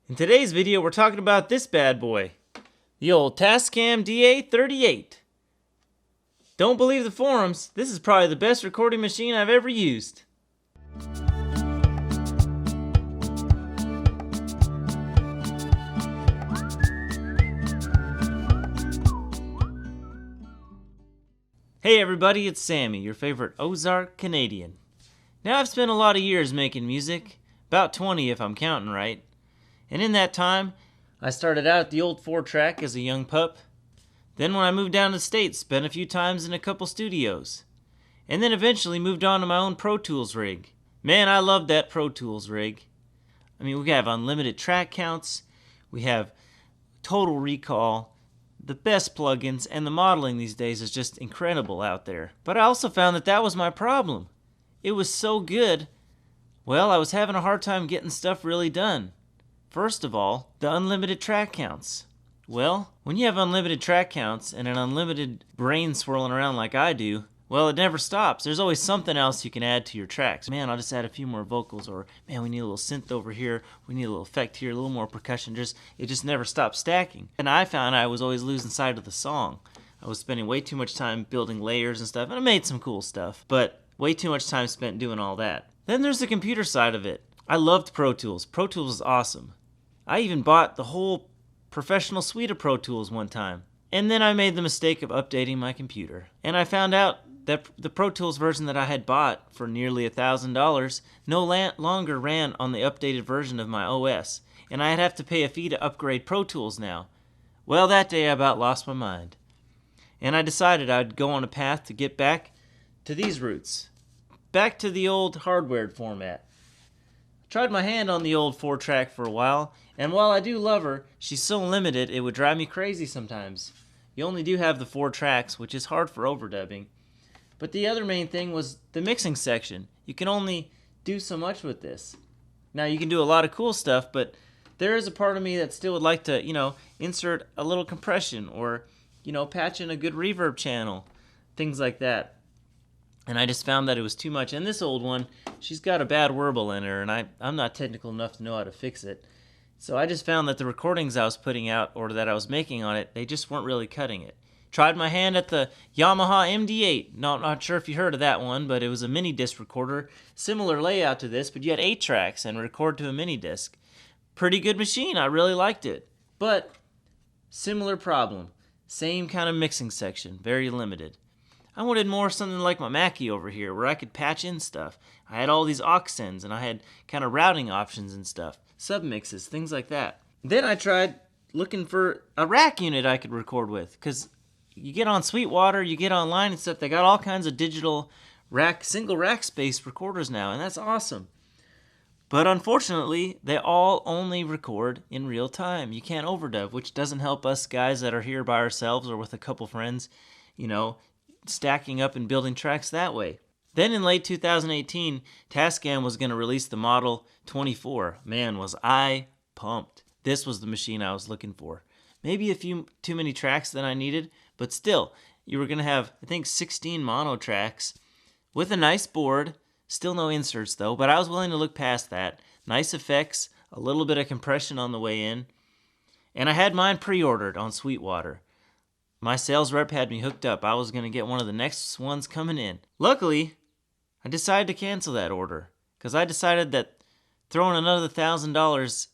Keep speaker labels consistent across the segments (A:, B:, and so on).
A: In today's video, we're talking about this bad boy, the old Tascam DA-38. Don't believe the forums, this is probably the best recording machine I've ever used. Hey everybody, it's Sammy, your favorite Ozark Canadian. Now I've spent a lot of years making music, about 20 if I'm counting right. And in that time, I started out at the old 4-track as a young pup. Then when I moved down to the States, spent a few times in a couple studios. And then eventually moved on to my own Pro Tools rig. Man, I love that Pro Tools rig. I mean, we have unlimited track counts, we have total recall, the best plugins, and the modeling these days is just incredible out there. But I also found that was my problem. It was so good, well, I was having a hard time getting stuff really done. First of all, the unlimited track counts. Well, when you have unlimited track counts and an unlimited brain swirling around like I do, well, it never stops. There's always something else you can add to your tracks. Man, I'll just add a few more vocals, or man, we need a little synth over here, we need a little effect here, a little more percussion. It just never stops stacking. And I found I was always losing sight of the song. I was spending way too much time building layers and stuff, and I made some cool stuff, but way too much time spent doing all that. Then there's the computer side of it. I loved Pro Tools. Pro Tools is awesome. I even bought the whole professional suite of Pro Tools one time. And then I made the mistake of updating my computer. And I found out that the Pro Tools version that I had bought for nearly $1,000 no longer ran on the updated version of my OS. And I'd have to pay a fee to upgrade Pro Tools now. Well, that day I about lost my mind. And I decided I'd go on a path to get back to these roots. Back to the old hardwared format. Tried my hand on the old 4-track for a while, and while I do love her, she's so limited it would drive me crazy sometimes. You only do have the 4 tracks, which is hard for overdubbing. But the other main thing was the mixing section. You can only do so much with this. Now you can do a lot of cool stuff, but there is a part of me that still would like to, insert a little compression or, patch in a good reverb channel, things like that. And I just found that it was too much. And this old one, she's got a bad warble in her, and I'm not technical enough to know how to fix it. So I just found that the recordings I was putting out, or that I was making on it, they just weren't really cutting it. Tried my hand at the Yamaha MD-8. Not sure if you heard of that one, but it was a mini disc recorder. Similar layout to this, but you had 8 tracks and record to a mini disc. Pretty good machine, I really liked it. But, similar problem. Same kind of mixing section, very limited. I wanted more something like my Mackie over here, where I could patch in stuff. I had all these aux sends, and I had kind of routing options and stuff, submixes, things like that. Then I tried looking for a rack unit I could record with, because you get on Sweetwater, you get online and stuff, they got all kinds of digital single rack space recorders now, and that's awesome. But unfortunately, they all only record in real time. You can't overdub, which doesn't help us guys that are here by ourselves or with a couple friends, stacking up and building tracks that way. Then in late 2018, Tascam was going to release the Model 24. Man, was I pumped. This was the machine I was looking for. Maybe a few too many tracks than I needed, but still, you were going to have, I think, 16 mono tracks with a nice board. Still no inserts though, but I was willing to look past that. Nice effects, a little bit of compression on the way in. And I had mine pre-ordered on Sweetwater. My sales rep had me hooked up. I was going to get one of the next ones coming in. Luckily, I decided to cancel that order because I decided that throwing another $1,000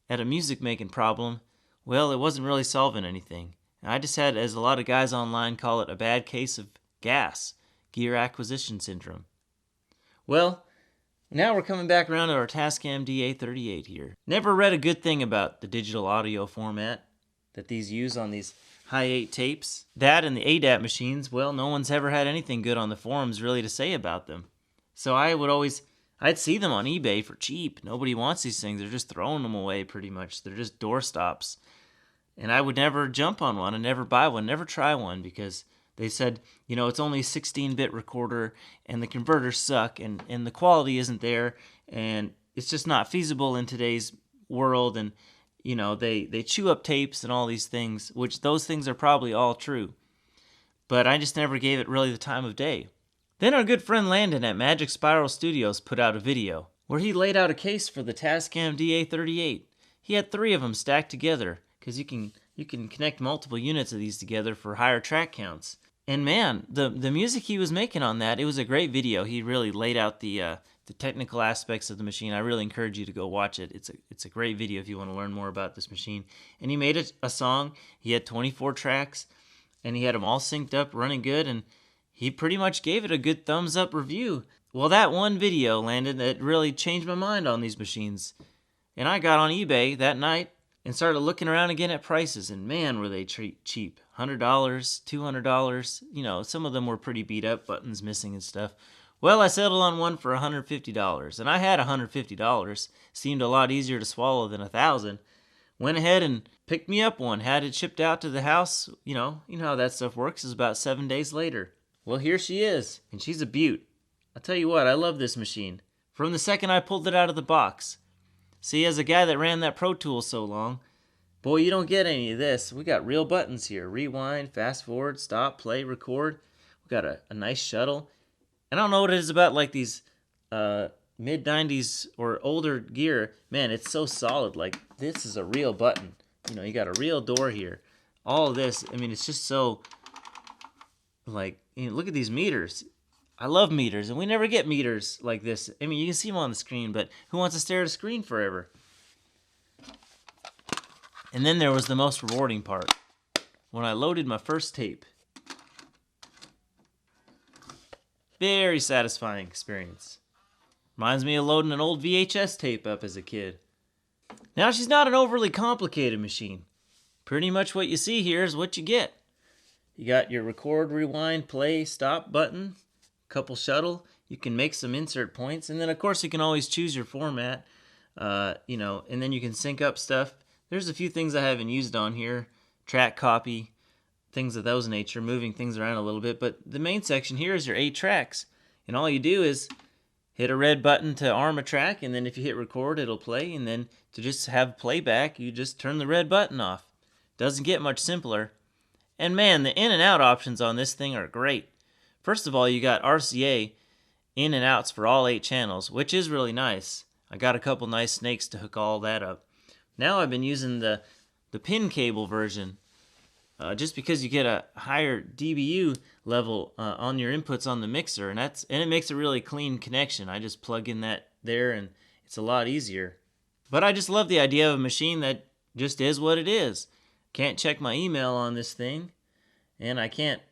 A: at a music making problem, well, it wasn't really solving anything. I just had, as a lot of guys online call it, a bad case of gas, gear acquisition syndrome. Well, now we're coming back around to our Tascam DA-38 here. Never read a good thing about the digital audio format that these use on these high 8 tapes. That and the ADAT machines, well, no one's ever had anything good on the forums really to say about them. So I'd see them on eBay for cheap. Nobody wants these things. They're just throwing them away pretty much. They're just doorstops. And I would never jump on one and never buy one, never try one, because they said, it's only a 16-bit recorder and the converters suck and the quality isn't there and it's just not feasible in today's world. And they chew up tapes and all these things, which those things are probably all true. But I just never gave it really the time of day. Then our good friend Landon at Magic Spiral Studios put out a video where he laid out a case for the Tascam DA-38. he had 3 of them stacked together, because you can connect multiple units of these together for higher track counts. And man, the music he was making on that, it was a great video. He really laid out the technical aspects of the machine. I really encourage you to go watch it. It's a great video if you want to learn more about this machine. And he made a song. He had 24 tracks, and he had them all synced up, running good, and he pretty much gave it a good thumbs up review. Well, that one video, Landon, that really changed my mind on these machines. And I got on eBay that night and started looking around again at prices, and man, were they cheap. $100, $200, you know, some of them were pretty beat up, buttons missing and stuff. Well, I settled on one for $150, and I had $150. Seemed a lot easier to swallow than $1,000. Went ahead and picked me up one, had it shipped out to the house. You know how that stuff works. Is about 7 days later. Well, here she is, and she's a beaut. I'll tell you what, I love this machine. From the second I pulled it out of the box. See, as a guy that ran that Pro Tools so long, boy, you don't get any of this. We got real buttons here. Rewind, fast forward, stop, play, record. We got a nice shuttle. And I don't know what it is about like these mid-90s or older gear. Man, it's so solid. Like, this is a real button. You know, you got a real door here. All of this, I mean, it's just so, like, you know, look at these meters. I love meters, and we never get meters like this. I mean, you can see them on the screen, but who wants to stare at a screen forever? And then there was the most rewarding part. When I loaded my first tape. Very satisfying experience. Reminds me of loading an old VHS tape up as a kid. Now, she's not an overly complicated machine. Pretty much what you see here is what you get. You got your record, rewind, play, stop button. Couple shuttle, you can make some insert points, and then of course you can always choose your format, you know, and then you can sync up stuff. There's a few things I haven't used on here, track copy, things of those nature, moving things around a little bit, but the main section here is your 8 tracks, and all you do is hit a red button to arm a track, and then if you hit record, it'll play, and then to just have playback, you just turn the red button off. Doesn't get much simpler. And man, the in and out options on this thing are great. First of all, you got RCA in and outs for all 8 channels, which is really nice. I got a couple nice snakes to hook all that up. Now I've been using the pin cable version, just because you get a higher dBu level on your inputs on the mixer, and it makes a really clean connection. I just plug in that there, and it's a lot easier. But I just love the idea of a machine that just is what it is. Can't check my email on this thing, and I can't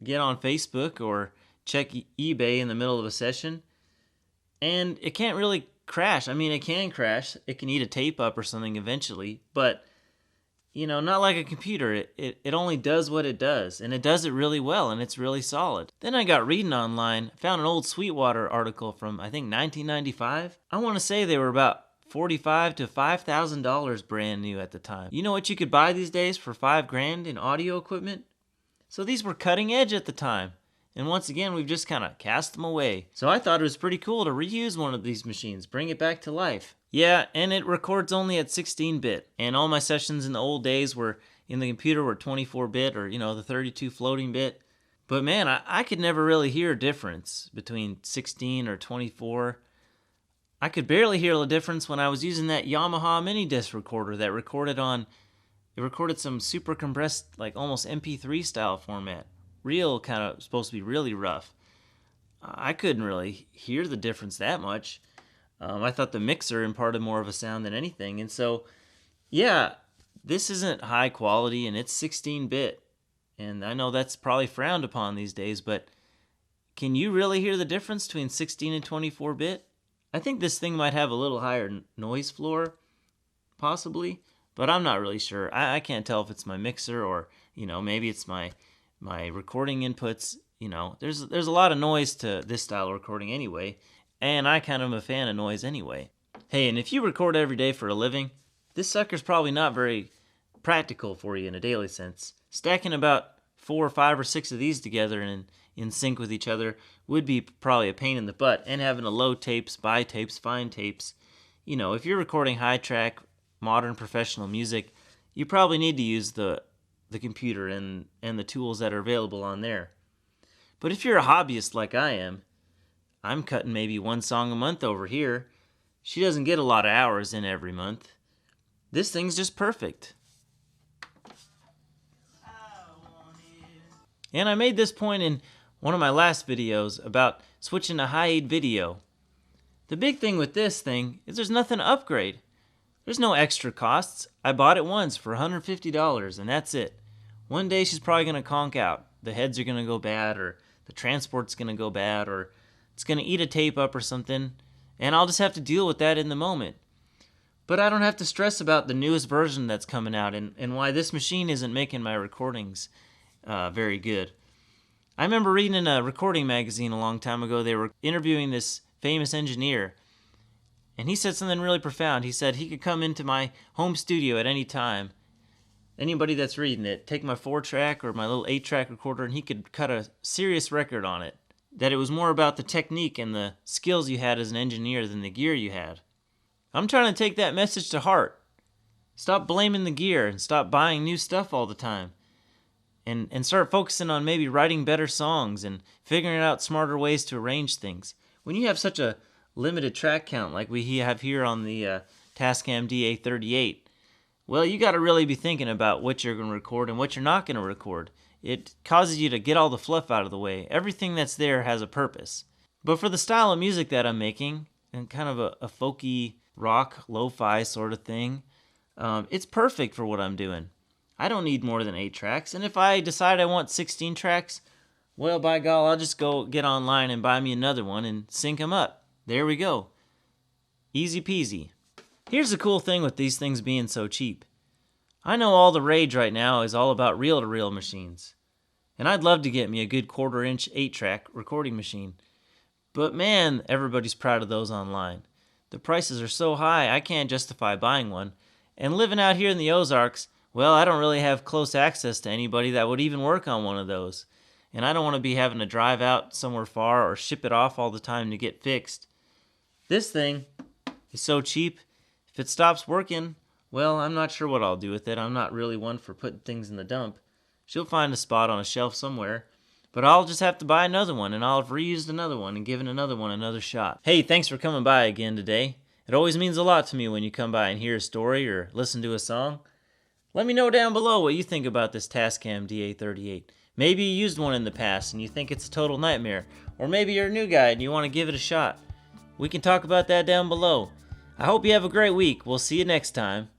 A: get on Facebook or check eBay in the middle of a session, and it can't really crash. I mean, it can crash. It can eat a tape up or something eventually, but you know, not like a computer. It only does what it does, and it does it really well, and it's really solid. Then I got reading online, found an old Sweetwater article from, I think, 1995. I want to say they were about $45,000 to $5,000 brand new at the time. You know what you could buy these days for $5,000 in audio equipment? So these were cutting edge at the time. And once again, we've just kind of cast them away. So I thought it was pretty cool to reuse one of these machines, bring it back to life. Yeah, and it records only at 16-bit. And all my sessions in the old days were in the computer were 24-bit or, you know, the 32 floating bit. But man, I could never really hear a difference between 16 or 24. I could barely hear the difference when I was using that Yamaha mini disc recorder that recorded some super compressed, like almost MP3 style format. Real kind of supposed to be really rough. I couldn't really hear the difference that much. I thought the mixer imparted more of a sound than anything. And so, yeah, this isn't high quality and it's 16-bit. And I know that's probably frowned upon these days, but can you really hear the difference between 16 and 24-bit? I think this thing might have a little higher noise floor, possibly, but I'm not really sure. I can't tell if it's my mixer or, you know, maybe it's my recording inputs. You know, there's a lot of noise to this style of recording anyway, and I kind of am a fan of noise anyway. Hey, and if you record every day for a living, this sucker's probably not very practical for you in a daily sense. Stacking about 4 or 5 or 6 of these together and in sync with each other would be probably a pain in the butt, and having to load tapes, buy tapes, find tapes. You know, if you're recording high track, modern professional music, you probably need to use the computer and the tools that are available on there. But if you're a hobbyist like I am, I'm cutting maybe 1 song a month over here. She doesn't get a lot of hours in every month. This thing's just perfect. And I made this point in one of my last videos about switching to high-aid video. The big thing with this thing is there's nothing to upgrade. There's no extra costs. I bought it once for $150 and that's it. One day she's probably going to conk out. The heads are going to go bad, or the transport's going to go bad, or it's going to eat a tape up or something, and I'll just have to deal with that in the moment. But I don't have to stress about the newest version that's coming out and why this machine isn't making my recordings very good. I remember reading in a recording magazine a long time ago, they were interviewing this famous engineer, and he said something really profound. He said he could come into my home studio at any time, anybody that's reading it, take my 4-track or my little 8-track recorder, and he could cut a serious record on it. That it was more about the technique and the skills you had as an engineer than the gear you had. I'm trying to take that message to heart. Stop blaming the gear and stop buying new stuff all the time. And start focusing on maybe writing better songs and figuring out smarter ways to arrange things. When you have such a limited track count like we have here on the Tascam DA-38, well, you got to really be thinking about what you're going to record and what you're not going to record. It causes you to get all the fluff out of the way. Everything that's there has a purpose. But for the style of music that I'm making, and kind of a folky rock, lo-fi sort of thing, it's perfect for what I'm doing. I don't need more than 8 tracks, and if I decide I want 16 tracks, well, by God, I'll just go get online and buy me another one and sync them up. There we go. Easy peasy. Here's the cool thing with these things being so cheap. I know all the rage right now is all about reel-to-reel machines, and I'd love to get me a good 1/4-inch 8-track recording machine. But man, everybody's proud of those online. The prices are so high, I can't justify buying one. And living out here in the Ozarks, well, I don't really have close access to anybody that would even work on one of those. And I don't want to be having to drive out somewhere far or ship it off all the time to get fixed. This thing is so cheap, if it stops working, well, I'm not sure what I'll do with it. I'm not really one for putting things in the dump. She'll find a spot on a shelf somewhere. But I'll just have to buy another one, and I'll have reused another one and given another one another shot. Hey, thanks for coming by again today. It always means a lot to me when you come by and hear a story or listen to a song. Let me know down below what you think about this Tascam DA-38. Maybe you used one in the past and you think it's a total nightmare. Or maybe you're a new guy and you want to give it a shot. We can talk about that down below. I hope you have a great week. We'll see you next time.